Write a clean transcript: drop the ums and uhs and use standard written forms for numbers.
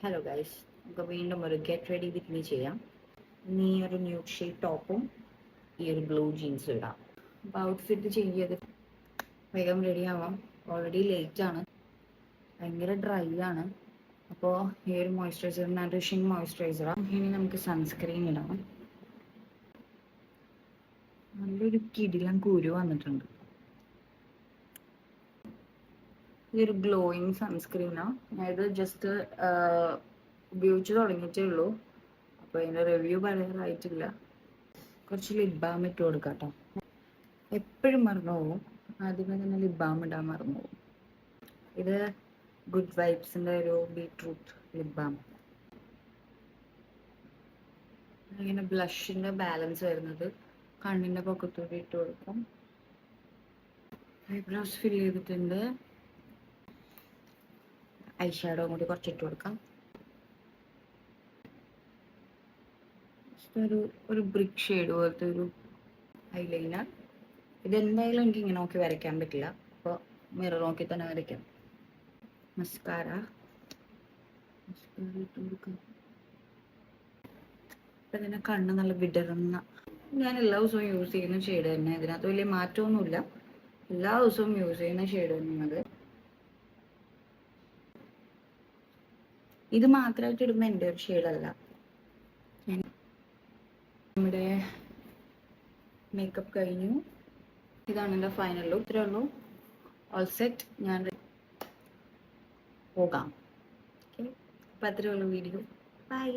Hello guys, നമുക്ക് വീണ്ടും ഒരു ഗെറ്റ് റെഡി വിത്ത് മീ ചെയ്യാം. ഇനി ഒരു ന്യൂഡ് ഷെയ്ഡ് ടോപ്പും ഈ ഒരു ബ്ലൂ ജീൻസും ഇടാം. അപ്പോൾ ഔട്ട്ഫിറ്റ് ചേഞ്ച് ചെയ്ത് വേഗം റെഡി ആവാം. ഓൾറെഡി ലേറ്റ് ആണ്, ഭയങ്കര ഡ്രൈ ആണ്. അപ്പോൾ ഈ ഒരു മോയ്സ്ചറൈസർ നറിഷിങ് മോയ്സ്ചറൈസറാണ്. ഇനി നമുക്ക് സൺസ്ക്രീൻ ഇടാം. നല്ലൊരു കിടിലം കുരു വന്നിട്ടുണ്ട്. ഇതൊരു ഗ്ലോയിങ് സൺസ്ക്രീനാണ്. ഞാനിത് ജസ്റ്റ് ഉപയോഗിച്ച് തുടങ്ങിയിട്ടേ ഉള്ളൂ. അപ്പോൾ അതിൻ്റെ റിവ്യൂ പറയാറായിട്ടില്ല. കുറച്ച് ലിപ് ബാം ഇട്ട് കൊടുക്കാം കേട്ടോ. എപ്പോഴും മറന്നു പോകും, ആദ്യമേ തന്നെ ലിപ് ബാം ഇടാൻ മറന്നു പോകും. ഇത് ഗുഡ് വൈബ്സിൻ്റെ ഒരു ബീട്രൂട്ട് ലിപ് ബാം. ഇങ്ങനെ ബ്ലഷിൻ്റെ ബാലൻസ് വരുന്നത് കണ്ണിൻ്റെ പൊക്കത്തോടെ ഇട്ട് കൊടുക്കാം. ഐബ്രോസ് ഫിൽ ചെയ്തിട്ടുണ്ട്. ഐ ഷാഡോ കൂടി കുറച്ചിട്ട് കൊടുക്കാം. ഒരു ബ്രിക്ക് ഷെയ്ഡ് പോലത്തെ ഒരു ഐലൈനർ. ഇതെന്തായാലും എനിക്ക് ഇങ്ങനെ നോക്കി വരയ്ക്കാൻ പറ്റില്ല, അപ്പോൾ മിറർ നോക്കി തന്നെ വരയ്ക്കാം. മസ്കാര ഇട്ട് കൊടുക്കാം. ഇപ്പം തന്നെ കണ്ണ് നല്ല വിടർന്ന, ഞാൻ എല്ലാ ദിവസവും യൂസ് ചെയ്യുന്ന ഷെയ്ഡ് തന്നെ. ഇതിനകത്ത് വലിയ മാറ്റമൊന്നുമില്ല, എല്ലാ ദിവസവും യൂസ് ചെയ്യുന്ന ഷെയ്ഡ് തന്നെയാണത്. ഇത് മാത്രമായിട്ട് ഇടുമ്പോൾ എൻ്റെ ഒരു ഷെയ്ഡല്ല. നമ്മുടെ മേക്കപ്പ് കഴിഞ്ഞു. ഇതാണ് എൻ്റെ ഫൈനൽ ലുക്ക്. ഇത്രേ ഉള്ളൂ, ഓൾ സെറ്റ്. ഞാൻ പോകാം. ഓക്കെ, അപ്പോൾ അത്രേ ഉള്ളൂ വീഡിയോ. ബൈ.